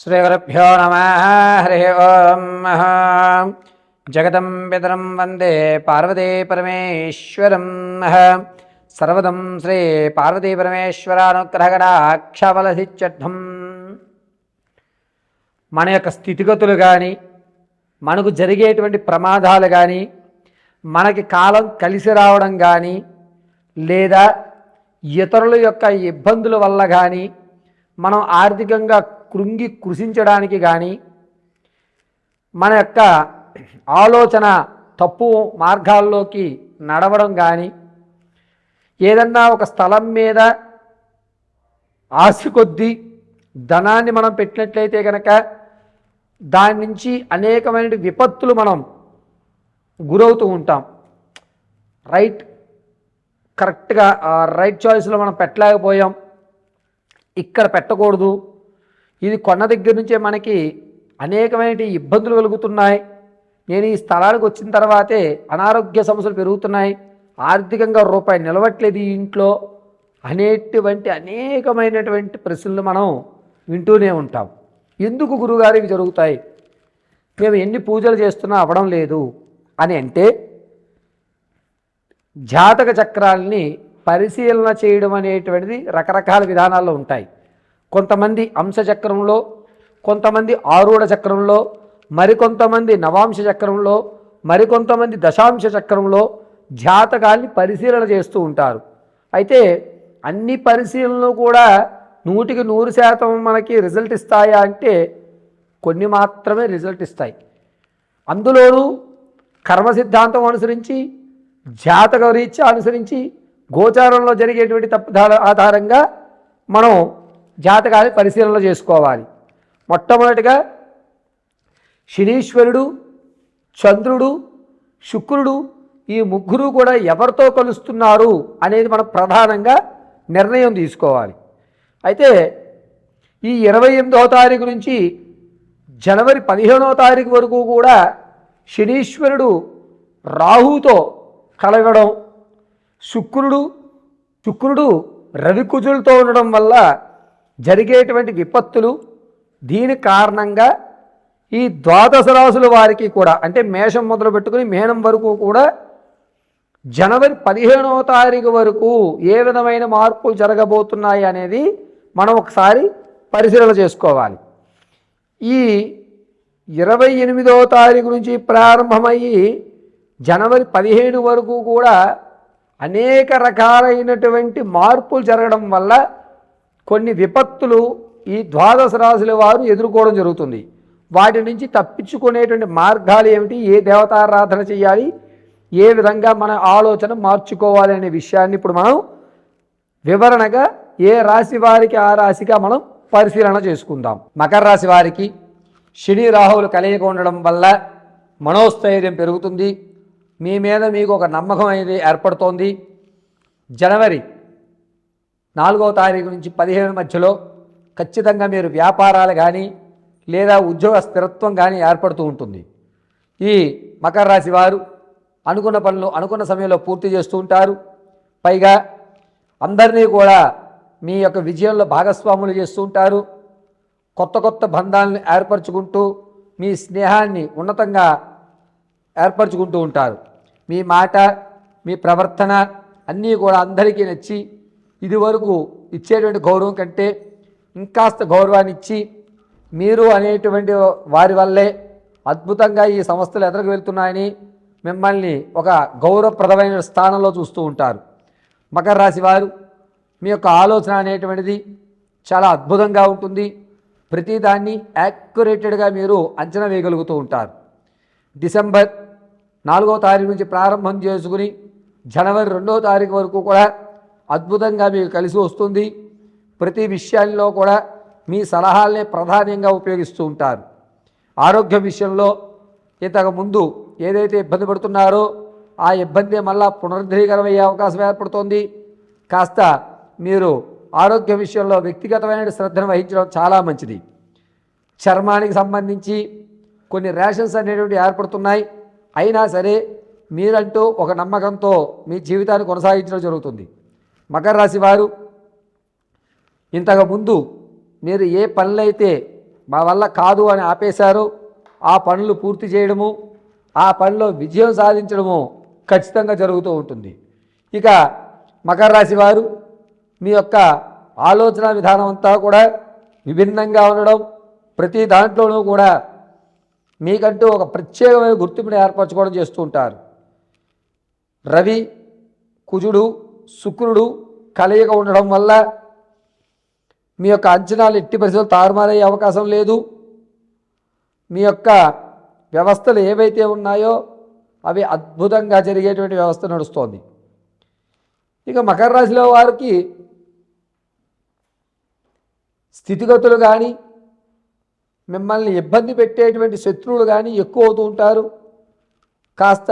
శ్రీగురుభ్యో నమః హరి ఓం జగతం పితరం వందే పార్వతీ పరమేశ్వరం సర్వదం శ్రీ పార్వతీ పరమేశ్వరానుగ్రహగణాక్షబలసిచ్చర్థం. మన యొక్క స్థితిగతులు కానీ, మనకు జరిగేటువంటి ప్రమాదాలు కానీ, మనకి కాలం కలిసి రావడం కానీ, లేదా ఇతరుల యొక్క ఇబ్బందుల వల్ల కానీ మనం ఆర్థికంగా కృంగి కృషించడానికి కానీ, మన యొక్క ఆలోచన తప్పు మార్గాల్లోకి నడవడం కానీ, ఏదన్నా ఒక స్థలం మీద ఆశ కొద్దీ ధనాన్ని మనం పెట్టినట్లయితే కనుక దాని నుంచి అనేకమైన విపత్తులు మనం గురవుతూ ఉంటాం. కరెక్ట్గా రైట్ చాయిస్లో మనం పెట్టలేకపోయాం, ఇక్కడ పెట్టకూడదు, ఇది కొన్న దగ్గర నుంచే మనకి అనేకమైన ఇబ్బందులు కలుగుతున్నాయి, నేను ఈ స్థలానికి వచ్చిన తర్వాతే అనారోగ్య సమస్యలు పెరుగుతున్నాయి, ఆర్థికంగా రూపాయి నిలవట్లేదు ఈ ఇంట్లో అనేటువంటి అనేకమైనటువంటి ప్రశ్నలు మనం వింటూనే ఉంటాం. ఎందుకు గురువుగారికి జరుగుతాయి, మేము ఎన్ని పూజలు చేస్తున్నా అవ్వడం లేదు అని అంటే, జాతక చక్రాలని పరిశీలన చేయడం అనేటువంటిది రకరకాల విధానాల్లో ఉంటాయి. కొంతమంది అంశచక్రంలో, కొంతమంది ఆరూఢ చక్రంలో, మరికొంతమంది నవాంశ చక్రంలో, మరికొంతమంది దశాంశ చక్రంలో జాతకాల్ని పరిశీలన చేస్తూ ఉంటారు. అయితే అన్ని పరిశీలనలు కూడా 100% మనకి రిజల్ట్ ఇస్తాయా అంటే కొన్ని మాత్రమే రిజల్ట్ ఇస్తాయి. అందులోనూ కర్మ సిద్ధాంతం అనుసరించి, జాతక రీత్యా అనుసరించి, గోచారంలో జరిగేటువంటి తప్పుదాల ఆధారంగా మనం జాతకాన్ని పరిశీలన చేసుకోవాలి. మొట్టమొదటిగా శనీశ్వరుడు, చంద్రుడు, శుక్రుడు ఈ ముగ్గురు కూడా ఎవరితో కలుస్తున్నారు అనేది మనం ప్రధానంగా నిర్ణయం తీసుకోవాలి. అయితే ఈ 28వ తారీఖు నుంచి జనవరి 15వ తారీఖు వరకు కూడా శనీశ్వరుడు రాహుతో కలగడం, శుక్రుడు రవికుజులతో ఉండడం వల్ల జరిగేటువంటి విపత్తులు, దీని కారణంగా ఈ ద్వాదశ రాశుల వారికి కూడా, అంటే మేషం మొదలు పెట్టుకుని మీనం వరకు కూడా జనవరి 15వ తారీఖు వరకు ఏ విధమైన మార్పులు జరగబోతున్నాయి అనేది మనం ఒకసారి పరిశీలన చేసుకోవాలి. ఈ 28వ తారీఖు నుంచి ప్రారంభమయ్యి జనవరి 15 వరకు కూడా అనేక రకాలైనటువంటి మార్పులు జరగడం వల్ల కొన్ని విపత్తులు ఈ ద్వాదశ రాశుల వారు ఎదుర్కోవడం జరుగుతుంది. వాటి నుంచి తప్పించుకునేటువంటి మార్గాలు ఏమిటి, ఏ దేవతారాధన చేయాలి, ఏ విధంగా మన ఆలోచన మార్చుకోవాలి అనే విషయాన్ని ఇప్పుడు మనం వివరణగా ఏ రాశి వారికి ఆ రాశిగా మనం పరిశీలన చేసుకుందాం. మకర రాశి వారికి శని రాహువులు కలయిక ఉండడం వల్ల మనోస్థైర్యం పెరుగుతుంది, మీ మీద మీకు ఒక నమ్మకం అనేది ఏర్పడుతోంది. జనవరి 4వ తారీఖు నుంచి 15 మధ్యలో ఖచ్చితంగా మీరు వ్యాపారాలు కానీ లేదా ఉద్యోగ స్థిరత్వం కానీ ఏర్పడుతూ ఉంటుంది. ఈ మకర రాశి వారు అనుకున్న పనులు అనుకున్న సమయంలో పూర్తి చేస్తూ ఉంటారు. పైగా అందరినీ కూడా మీ యొక్క విజయంలో భాగస్వాములు చేస్తూ ఉంటారు. కొత్త కొత్త బంధాలను ఏర్పరచుకుంటూ మీ స్నేహాన్ని ఉన్నతంగా ఏర్పరచుకుంటూ ఉంటారు. మీ మాట, మీ ప్రవర్తన అన్నీ కూడా అందరికీ నచ్చి ఇదివరకు ఇచ్చేటువంటి గౌరవం కంటే ఇంకాస్త గౌరవాన్ని ఇచ్చి, మీరు అనేటువంటి వారి వల్లే అద్భుతంగా ఈ సంస్థలు ఎదురుకు వెళ్తున్నాయని మిమ్మల్ని ఒక గౌరవప్రదమైన స్థానంలో చూస్తూ ఉంటారు. మకర రాశి వారు మీ యొక్క ఆలోచన అనేటువంటిది చాలా అద్భుతంగా ఉంటుంది. ప్రతిదాన్ని యాక్యురేటెడ్గా మీరు అంచనా వేయగలుగుతూ ఉంటారు. డిసెంబర్ 4వ తారీఖు నుంచి ప్రారంభం చేసుకుని జనవరి 2వ తారీఖు వరకు కూడా అద్భుతంగా మీకు కలిసి వస్తుంది. ప్రతి విషయాల్లో కూడా మీ సలహాలనే ప్రధానంగా ఉపయోగిస్తూ ఉంటారు. ఆరోగ్య విషయంలో ఇంతకుముందు ఏదైతే ఇబ్బంది పడుతున్నారో ఆ ఇబ్బంది మళ్ళా పునరుద్ధరీకరమయ్యే అవకాశం ఏర్పడుతోంది. కాస్త మీరు ఆరోగ్య విషయంలో వ్యక్తిగతమైన శ్రద్ధను వహించడం చాలా మంచిది. చర్మానికి సంబంధించి కొన్ని ర్యాషన్స్ అనేటువంటి ఏర్పడుతున్నాయి. అయినా సరే మీరంటూ ఒక నమ్మకంతో మీ జీవితాన్ని కొనసాగించడం జరుగుతుంది. మకర రాశి వారు ఇంతకుముందు మీరు ఏ పనులైతే మా వల్ల కాదు అని ఆపేశారో ఆ పనులు పూర్తి చేయడము, ఆ పనిలో విజయం సాధించడము ఖచ్చితంగా జరుగుతూ ఉంటుంది. ఇక మకర రాశి వారు మీ యొక్క ఆలోచన విధానం అంతా కూడా విభిన్నంగా ఉండడం, ప్రతి దాంట్లోనూ కూడా మీకంటూ ఒక ప్రత్యేకమైన గుర్తింపుని ఏర్పరచుకోవడం చేస్తూ ఉంటారు. రవి, కుజుడు, శుక్రుడు కలయిక ఉండడం వల్ల మీ యొక్క అంచనాలు ఎట్టి పరిస్థితుల్లో తారుమారయ్యే అవకాశం లేదు. మీ యొక్క వ్యవస్థలు ఏవైతే ఉన్నాయో అవి అద్భుతంగా జరిగేటువంటి వ్యవస్థ నడుస్తోంది. ఇక మకర రాశిలో వారికి స్థితిగతులు కానీ, మిమ్మల్ని ఇబ్బంది పెట్టేటువంటి శత్రువులు కానీ ఎక్కువ అవుతూ ఉంటారు. కాస్త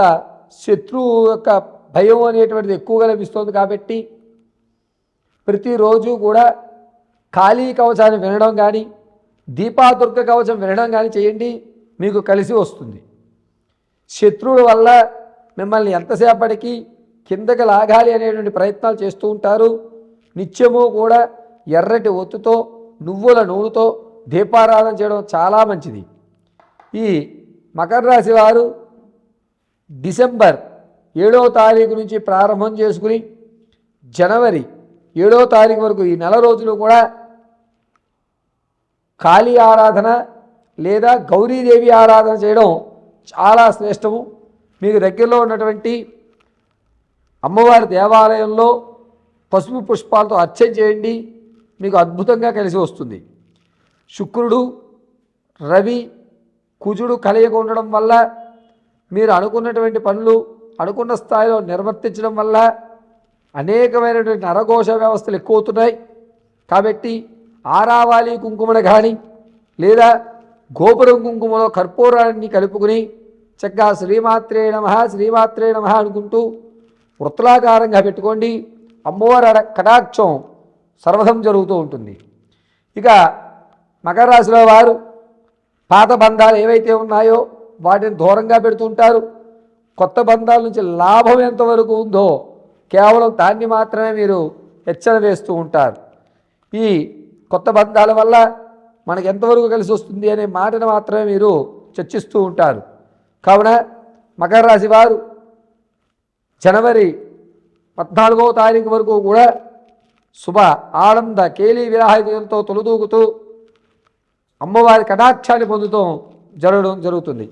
శత్రువు యొక్క భయం అనేటువంటిది ఎక్కువగా లభిస్తుంది. కాబట్టి ప్రతిరోజు కూడా కాళీ కవచాన్ని వినడం కానీ, దీపాదుర్గ కవచం వినడం కానీ చేయండి, మీకు కలిసి వస్తుంది. శత్రువుల వల్ల మిమ్మల్ని ఎంతసేపటికి కిందకి లాగాలి అనేటువంటి ప్రయత్నాలు చేస్తూ ఉంటారు. నిత్యము కూడా ఎర్రటి ఒత్తుతో, నువ్వుల నూనెతో దీపారాధన చేయడం చాలా మంచిది. ఈ మకర రాశి వారు డిసెంబర్ 7వ తారీఖు నుంచి ప్రారంభం చేసుకుని జనవరి 7వ తారీఖు వరకు ఈ నెల రోజులు కూడా కాళీ ఆరాధన లేదా గౌరీదేవి ఆరాధన చేయడం చాలా శ్రేష్టము. మీకు దగ్గరలో ఉన్నటువంటి అమ్మవారి దేవాలయంలో పసుపు పుష్పాలతో అర్చన చేయండి, మీకు అద్భుతంగా కలిసి వస్తుంది. శుక్రుడు, రవి, కుజుడు కలయిక ఉండడం వల్ల మీరు అనుకున్నటువంటి పనులు అనుకున్న స్థాయిలో నిర్వర్తించడం వల్ల అనేకమైనటువంటి నరఘోష వ్యవస్థలు ఎక్కువ అవుతున్నాయి. కాబట్టి ఆరావాలి కుంకుమను కానీ లేదా గోపురం కుంకుమలో కర్పూరాన్ని కలుపుకుని చక్కగా శ్రీమాత్రే నమః శ్రీమాత్రే నమః అనుకుంటూ వృత్తాకారంగా పెట్టుకోండి. అమ్మవారి కటాక్షం సర్వధం జరుగుతూ ఉంటుంది. ఇక మకర రాశిలో వారు పాత బంధాలు ఏవైతే ఉన్నాయో వాటిని దూరంగా పెడుతుంటారు. కొత్త బంధాల నుంచి లాభం ఎంతవరకు ఉందో కేవలం దాన్ని మాత్రమే మీరు హెచ్చర వేస్తూ ఉంటారు. ఈ కొత్త బంధాల వల్ల మనకు ఎంతవరకు కలిసి వస్తుంది అనే మాటను మాత్రమే మీరు చర్చిస్తూ ఉంటారు. కావున మకర రాశి వారు జనవరి 14వ తారీఖు వరకు కూడా శుభ ఆనంద కేలీ విరాహితులతో తొలుదూకుతూ అమ్మవారి కటాక్షాన్ని పొందుతూ జరగడం జరుగుతుంది.